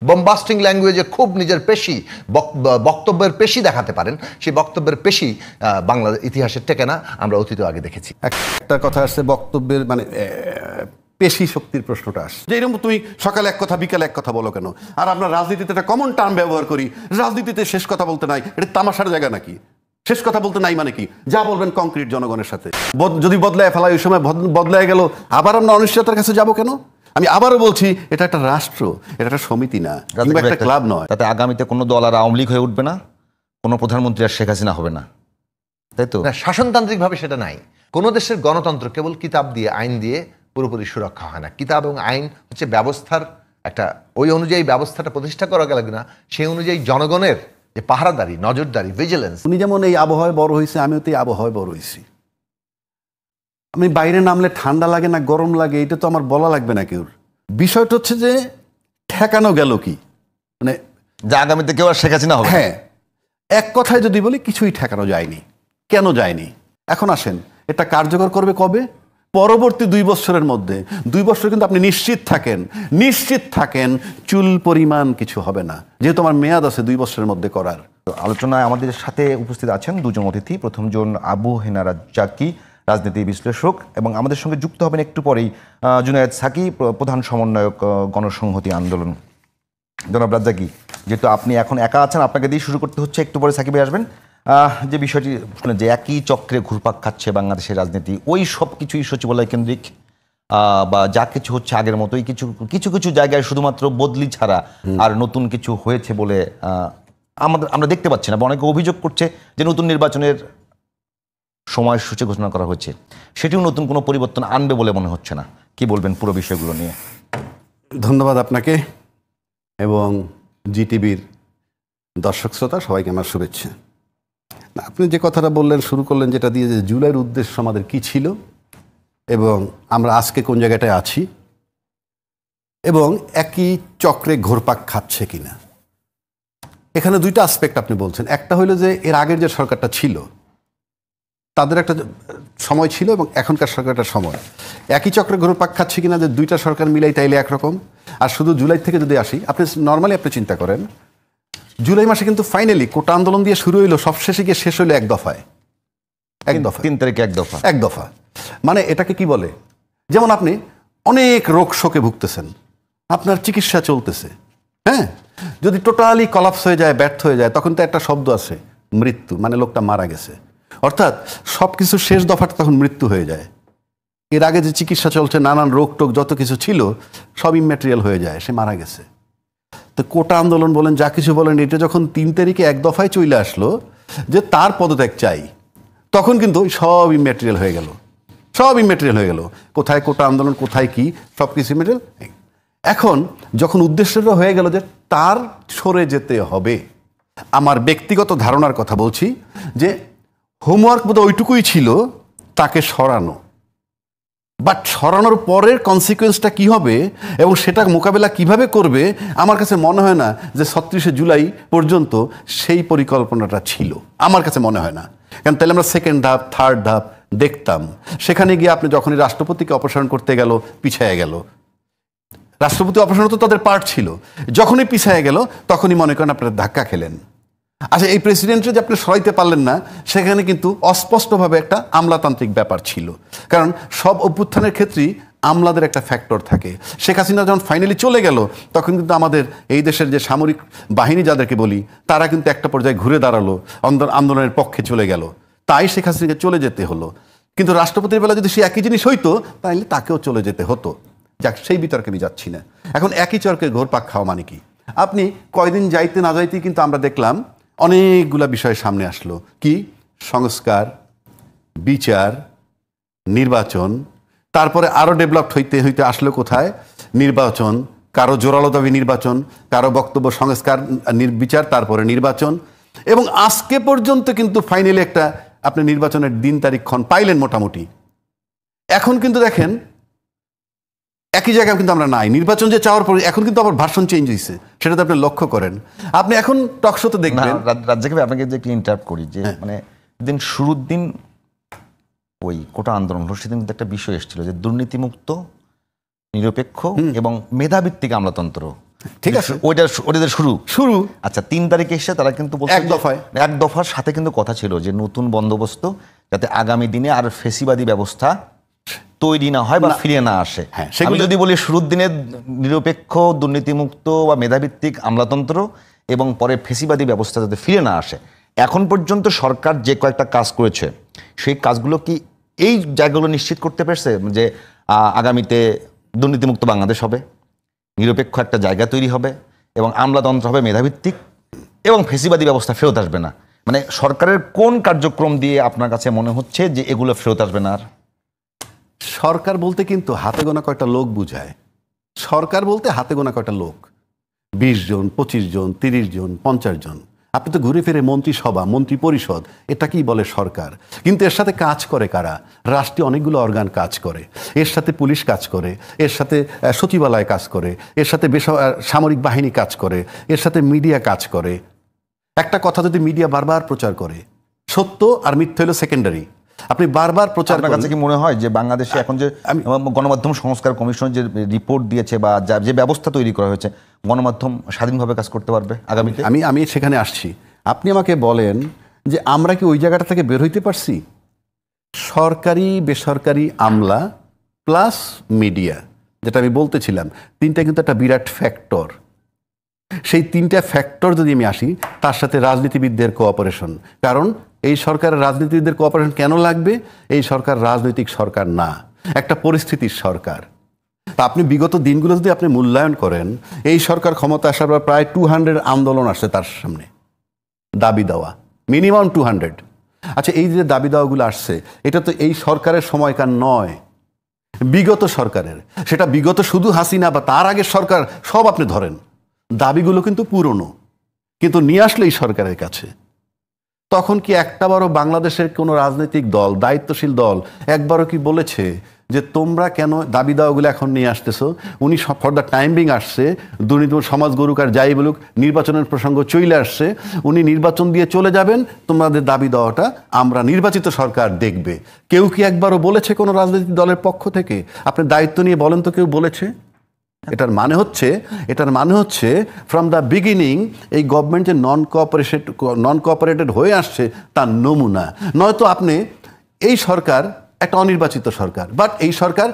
বম্বাস্টিং ল্যাঙ্গুয়েজে খুব নিজের পেশি বক্তব্যের পেশি দেখাতে পারেন, সেই বক্তব্যের পেশি বাংলার ইতিহাসের টেকে না, আমরা অতীত আগে দেখেছি। একটা কথা আসছে বক্তব্যের মানে পেশি শক্তির প্রশ্নটা আসছে, যে এরকম তুমি সকালে এক কথা বিকালে এক কথা বলো কেন? আর আমরা রাজনীতিতে একটা কমন টার্ম ব্যবহার করি, রাজনীতিতে শেষ কথা বলতে নাই, এটা তামাশার জায়গা নাকি? শেষ কথা বলতে নাই মানে কি? যা বলবেন কংক্রিট জনগণের সাথে। যদি বদলায় ফেলা ওই সময় বদলায় গেল, আবার আমরা অনিশ্চয়তার কাছে যাব কেন? আমি আবারও বলছি, এটা একটা রাষ্ট্র, এটা একটা সমিতি না, কিংবা একটা ক্লাব নয়। তাতে আগামীতে কোনো দল আর আওয়ামী লীগ হয়ে উঠবে না, কোনো প্রধানমন্ত্রী আর শেখ হাসিনা হবে না, তাই তো? শাসনতান্ত্রিকভাবে সেটা নাই। কোনো দেশের গণতন্ত্র কেবল কিতাব দিয়ে, আইন দিয়ে পুরোপুরি সুরক্ষা হয় না। কিতাব এবং আইন হচ্ছে ব্যবস্থার একটা, ওই অনুযায়ী ব্যবস্থাটা প্রতিষ্ঠা করা গেল কিনা সেই অনুযায়ী জনগণের যে পাহারাদারি, নজরদারি, ভিজিলেন্স। উনি যেমন এই আবহাওয়ায় বড় হয়েছে, আমিও তো এই আবহাওয়ায় বড় হয়েছি। আমি বাইরে নামলে ঠান্ডা লাগে না গরম লাগে, এটা তো আমার বলা লাগবে না কেউ। বিষয়টা হচ্ছে যে ঠেকানো গেল কি, মানে যে আগামীতে কেউ আর শেখ হাসিনা হবে। হ্যাঁ, এক কথায় যদি বলি, কিছুই ঠেকানো যায়নি। কেন যায়নি? এখন আসেন, এটা কার্যকর করবে কবে? পরবর্তী 2 বছরের মধ্যে। 2 বছর কিন্তু আপনি নিশ্চিত থাকেন চুল পরিমাণ কিছু হবে না, যেহেতু আমার মেয়াদ আছে 2 বছরের মধ্যে করার। আলোচনায় আমাদের সাথে উপস্থিত আছেন দুজন অতিথি। প্রথমজন আবু হেনা রাজ্জাকি, রাজনীতি বিশ্লেষক, এবং আমাদের সঙ্গে যুক্ত হবেন একটু পরেই জুনায়েদ সাকি, প্রধান সমন্বয়ক গণসংহতি আন্দোলন। জনাব রাজ্জাকি, যেহেতু আপনি এখন একা আছেন, আপনাকে দিয়ে শুরু করতে হচ্ছে, একটু পরে সাকিবে আসবেন। যে বিষয়টি যে একই চক্রে ঘুরপাক খাচ্ছে বাংলাদেশের রাজনীতি, ওই সব কিছুই সচিবালয় কেন্দ্রিক, বা যা কিছু হচ্ছে আগের মতোই, কিছু কিছু জায়গায় শুধুমাত্র বদলি ছাড়া আর নতুন কিছু হয়েছে বলে আমরা দেখতে পাচ্ছি না। অনেকে অভিযোগ করছে যে নতুন নির্বাচনের সময়সূচি ঘোষণা করা হয়েছে, সেটিও নতুন কোনো পরিবর্তন আনবে বলে মনে হচ্ছে না। কি বলবেন পুরো বিষয়গুলো নিয়ে? ধন্যবাদ আপনাকে এবং জিটিভির দর্শক শ্রোতা সবাইকে আমার শুভেচ্ছা। আপনি যে কথাটা বললেন, শুরু করলেন যেটা দিয়ে, যে জুলাইয়ের উদ্দেশ্য আমাদের কি ছিল এবং আমরা আজকে কোন জায়গাটায় আছি, এবং একই চক্রে ঘোরপাক খাচ্ছে কিনা। এখানে 2টা আসপেক্ট আপনি বলছেন। একটা হলো যে এর আগের যে সরকারটা ছিল তাদের একটা সময় ছিল এবং এখনকার সরকারটার সময় একই চক্রে ঘোরপাক খাচ্ছে কিনা, যে 2টা সরকার মিলাই তাইলে একরকম। আর শুধু জুলাই থেকে যদি আসি, আপনি নর্মালি আপনি চিন্তা করেন, জুলাই মাসে কিন্তু ফাইনালি কোটা আন্দোলন দিয়ে শুরু হইলো, সবশেষে গিয়ে শেষ হইলো এক দফায়। 3 তারিখে এক দফা। মানে এটাকে কি বলে, যেমন আপনি অনেক রোগ শোকে ভুগতেছেন, আপনার চিকিৎসা চলতেছে, হ্যাঁ, যদি টোটালি কলাপস হয়ে যায়, ব্যর্থ হয়ে যায়, তখন তো একটা শব্দ আছে, মৃত্যু, মানে লোকটা মারা গেছে। অর্থাৎ সব কিছু শেষ দফাটা তখন মৃত্যু হয়ে যায়। এর আগে যে চিকিৎসা চলছে, নানান রোগ টোগ যত কিছু ছিল, সব ইম্যাটেরিয়াল হয়ে যায়, সে মারা গেছে। তো কোটা আন্দোলন বলেন, যা কিছু বলেন, এটা যখন 3 তারিখে এক দফায় চলে আসলো যে তার পদত্যাগ চাই, তখন কিন্তু সব ইম্যাটেরিয়াল হয়ে গেল। কোথায় কোটা আন্দোলন, কোথায় কি, সব কিছু ইম্যাটেরিয়াল। এখন যখন উদ্দেশ্যটা হয়ে গেল যে তার সরে যেতে হবে, আমার ব্যক্তিগত ধারণার কথা বলছি, যে হোমওয়ার্ক বোধহয় ওইটুকুই ছিল, তাকে সরানো। বাট সরানোর পরের কনসিকুয়েন্সটা কি হবে এবং সেটা মোকাবেলা কিভাবে করবে, আমার কাছে মনে হয় না যে 36শে জুলাই পর্যন্ত সেই পরিকল্পনাটা ছিল, আমার কাছে মনে হয় না। কারণ তাহলে আমরা সেকেন্ড ধাপ, থার্ড ধাপ দেখতাম। সেখানে গিয়ে আপনি যখনই রাষ্ট্রপতিকে অপসারণ করতে গেল, পিছায়া গেল। রাষ্ট্রপতি অপসারণ তো তাদের পার্ট ছিল, যখনই পিছায়া গেল তখনই মনে করেন আপনারা ধাক্কা খেলেন। আচ্ছা, এই প্রেসিডেন্টকে যে আপনি সরাইতে পারলেন না, সেখানে কিন্তু অস্পষ্টভাবে একটা আমলাতান্ত্রিক ব্যাপার ছিল। কারণ সব অভ্যুত্থানের ক্ষেত্রেই আমলাদের একটা ফ্যাক্টর থাকে। শেখ হাসিনা যখন ফাইনালি চলে গেল, তখন কিন্তু আমাদের এই দেশের যে সামরিক বাহিনী যাদেরকে বলি, তারা কিন্তু একটা পর্যায়ে ঘুরে দাঁড়ালো, আন্দোলনের পক্ষে চলে গেল। তাই শেখ হাসিনাকে চলে যেতে হলো। কিন্তু রাষ্ট্রপতির বেলা যদি সে একই জিনিস হইতো, তাহলে তাকেও চলে যেতে হতো। যাক, সেই বিতর্কে আমি যাচ্ছি না। এখন একই চরকে ঘোরপাক খাওয়া মানে কি? আপনি কয়দিন যাইতে না যাইতেই কিন্তু আমরা দেখলাম অনেকগুলা বিষয় সামনে আসলো। কি? সংস্কার, বিচার, নির্বাচন, তারপরে আরো ডেভেলপড হইতে আসলো কোথায়? নির্বাচন, কারো জোরালো দাবি নির্বাচন, কারো বক্তব্য সংস্কার, বিচার, তারপরে নির্বাচন, এবং আজকে পর্যন্ত কিন্তু ফাইনালি একটা আপনি নির্বাচনের দিন তারিখক্ষণ পাইলেন মোটামুটি। এখন কিন্তু দেখেন একই জায়গায় কিন্তু আমরা নাই। নির্বাচন যে চাওয়ার পরে এখন কিন্তু আবার ভার্সন চেঞ্জ হয়েছে, সেটা তো আপনি লক্ষ্য করেন। আপনি এখন টকশোতে দেখবেন। রাজ্জাকি ভাই, আপনাকে যে ইন্টারাপ্ট করি, যে মানে দিন শুরুর দিন ওই কোটা আন্দোলন হলো, সেদিন কিন্তু একটা বিষয় এসেছিল যে দুর্নীতিমুক্ত, নিরপেক্ষ এবং মেধাভিত্তিক আমলাতন্ত্র। ঠিক আছে, ওইটাদের শুরু শুরু। আচ্ছা, 3 তারিখে এসে তারা কিন্তু বলছে এক দফায়। এক দফার সাথে কিন্তু কথা ছিল যে নতুন বন্দোবস্ত যাতে আগামী দিনে আর ফেসিবাদী ব্যবস্থা তৈরি না হয় বা ফিরে না আসে। হ্যাঁ, আমি সেগুলো- যদি বলি শুরুর দিনে নিরপেক্ষ, দুর্নীতিমুক্ত বা মেধাভিত্তিক আমলাতন্ত্র এবং পরে ফেসিবাদী ব্যবস্থা যাতে ফিরে না আসে। এখন পর্যন্ত সরকার যে কয়েকটা কাজ করেছে সেই কাজগুলো কি এই জায়গাগুলো নিশ্চিত করতে পারছে যে আগামীতে দুর্নীতিমুক্ত বাংলাদেশ হবে, নিরপেক্ষ একটা জায়গা তৈরি হবে এবং আমলাতন্ত্র হবে মেধাভিত্তিক এবং ফেসিবাদী ব্যবস্থা ফেরত আসবে না? মানে সরকারের কোন কার্যক্রম দিয়ে আপনার কাছে মনে হচ্ছে যে এগুলো ফেরত আসবে না আর? সরকার বলতে কিন্তু হাতে গোনা কয়টা লোক বুঝায়। সরকার বলতে হাতে গোনা কয়টা লোক, 20 জন, 25 জন, 30 জন, 50 জন। আপনি তো ঘুরে ফিরে মন্ত্রিসভা, মন্ত্রী পরিষদ, এটাকেই বলে সরকার। কিন্তু এর সাথে কাজ করে কারা? রাষ্ট্রীয় অনেকগুলো অর্গান কাজ করে, এর সাথে পুলিশ কাজ করে, এর সাথে সচিবালয় কাজ করে, এর সাথে সামরিক বাহিনী কাজ করে, এর সাথে মিডিয়া কাজ করে। একটা কথা যদি মিডিয়া বারবার প্রচার করে, সত্য আর মিথ্যা হলো সেকেন্ডারি, আপনি বারবার প্রচার আপনার কাছে করলে- কি মনে হয় যে বাংলাদেশে এখন যে গণমাধ্যম সংস্কার কমিশন যে রিপোর্ট দিয়েছে বা যে ব্যবস্থা তৈরি করা হয়েছে, গণমাধ্যম স্বাধীনভাবে কাজ করতে পারবে আগামীতে? আমি সেখানে আসছি। আপনি আমাকে বলেন যে আমরা কি ওই জায়গাটা থেকে বের হইতে পারছি? সরকারি বেসরকারি আমলা প্লাস মিডিয়া, যেটা আমি বলতেছিলাম, তিনটা কিন্তু একটা বিরাট ফ্যাক্টর। সেই তিনটা ফ্যাক্টর যদি আমি আসি, তার সাথে রাজনীতিবিদদের কোঅপারেশন। কারণ এই সরকারের রাজনীতিবিদদের কোঅপারেশন কেন লাগবে? এই সরকার রাজনৈতিক সরকার না, একটা পরিস্থিতির সরকার। তা আপনি বিগত দিনগুলো যদি আপনি মূল্যায়ন করেন, এই সরকার ক্ষমতা আসার পর প্রায় 200 আন্দোলন আসছে তার সামনে, দাবি দেওয়া মিনিমাম 200। আচ্ছা, এই যে দাবি দেওয়াগুলো আসছে, এটা তো এই সরকারের সময়কার নয়, বিগত সরকারের। সেটা বিগত শুধু হাসিনা বা তার আগের সরকার, সব আপনি ধরেন, দাবিগুলো কিন্তু পুরনো, কিন্তু নিয়ে আসলে এই সরকারের কাছে। তখন কি একটাবারও বাংলাদেশের কোনো রাজনৈতিক দল, দায়িত্বশীল দল একবারও কি বলেছে যে তোমরা কেন দাবি দাওয়াগুলো এখন নিয়ে আসতেছো? উনি ফর দ্য টাইম বিং আসছে, দুর্নীতি সমাজ গরুক আর যাই বলুক, নির্বাচনের প্রসঙ্গ চলে আসছে, উনি নির্বাচন দিয়ে চলে যাবেন, তোমাদের দাবি দেওয়াটা আমরা নির্বাচিত সরকার দেখবে। কেউ কি একবারও বলেছে কোনো রাজনৈতিক দলের পক্ষ থেকে? আপনি দায়িত্ব নিয়ে বলেন তো কেউ বলেছে? এটার মানে হচ্ছে ফ্রম দ্য বিগিনিং এই গভর্নমেন্ট যে নন কোঅপারেটেড হয়ে আসছে তার নমুনা। নয়তো আপনি এই সরকার একটা অনির্বাচিত সরকার, বাট এই সরকার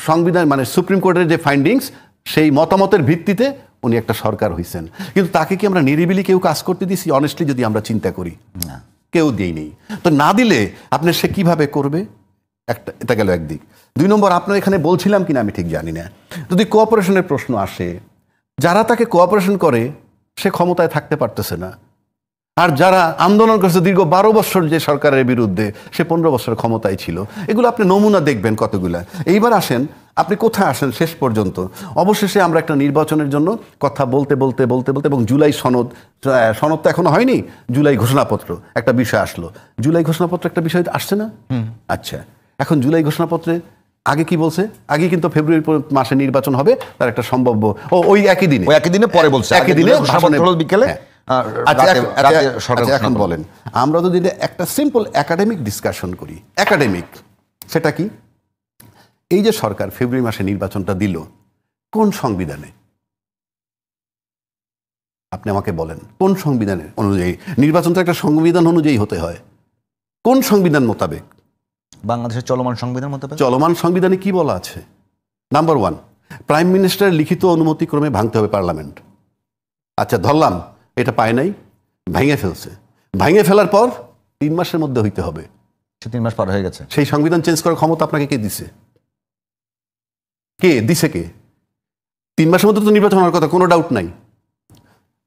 সংবিধান মানে সুপ্রিম কোর্টের যে ফাইন্ডিংস, সেই মতামতের ভিত্তিতে উনি একটা সরকার হয়েছেন। কিন্তু তাকে কি আমরা নিরিবিলি কেউ কাজ করতে দিছি? অনেস্টলি যদি আমরা চিন্তা করি, না, কেউ দিইনি। তো না দিলে আপনি সে কিভাবে করবে? এটা গেল একদিক। 2 নম্বর, আপনার এখানে বলছিলাম কিনা আমি ঠিক জানি না, যদি কোঅপারেশনের প্রশ্ন আসে, যারা তাকে কোঅপারেশন করে সে ক্ষমতায় থাকতে পারতেছে না, আর যারা আন্দোলন করছে দীর্ঘ 12 বছর যে সরকারের বিরুদ্ধে, সে 15 বছর ক্ষমতায় ছিল। এগুলো আপনি নমুনা দেখবেন কতগুলা। এইবার আসেন, আপনি কোথায় আসেন শেষ পর্যন্ত? অবশেষে আমরা একটা নির্বাচনের জন্য কথা বলতে বলতে বলতে বলতে এবং জুলাই সনদ তো এখনো হয়নি, জুলাই ঘোষণাপত্র একটা বিষয় আসলো। জুলাই ঘোষণাপত্র একটা বিষয় আসছে না? আচ্ছা, এখন জুলাই ঘোষণাপত্রে আগে কি বলছে? আগে কিন্তু ফেব্রুয়ারি মাসে নির্বাচন হবে, তার একটা সম্ভাব্য ওই একই দিনে পরে বলছে, একই দিনে বিকেলে। এখন বলেন, আমরা যদি একটা সিম্পল একাডেমিক ডিসকাশন করি, একাডেমিক, সেটা কি? এই যে সরকার ফেব্রুয়ারি মাসে নির্বাচনটা দিল, কোন সংবিধানে? আপনি আমাকে বলেন, কোন সংবিধানের অনুযায়ী? নির্বাচন তো একটা সংবিধান অনুযায়ী হতে হয়। কোন সংবিধান মোতাবেক? বাংলাদেশের চলমান সংবিধান মোতাবেক। চলমান সংবিধানে কি বলা আছে? নাম্বার 1, প্রাইম মিনিস্টারের লিখিত অনুমতি ক্রমে ভাঙতে হবে পার্লামেন্ট। আচ্ছা, ধরলাম এটা পায় নাই, ভেঙে ফেলছে। ভেঙে ফেলার পর 3 মাসের মধ্যে হইতে হবে। 3 মাস পার হয়ে গেছে। সেই সংবিধান চেঞ্জ করার ক্ষমতা আপনাকে কে দিছে? কে দিছে? 3 মাসের মধ্যে তো নির্বাচন হওয়ার কথা, কোনো ডাউট নাই।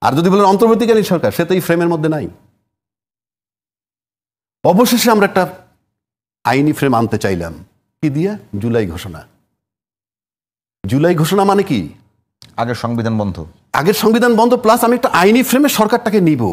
আর যদি বলেন অন্তর্বর্তীকালীন সরকার, সে তো এই ফ্রেমের মধ্যে নাই। অবশেষে আমরা একটা আইনি ফ্রেম আনতে চাইলাম, কি দিয়া? জুলাই ঘোষণা। জুলাই ঘোষণা মানে কি? আগের সংবিধান বন্ধ। আগের সংবিধান বন্ধ, প্লাস আমি একটা আইনি ফ্রেমে সরকারটাকে নিব।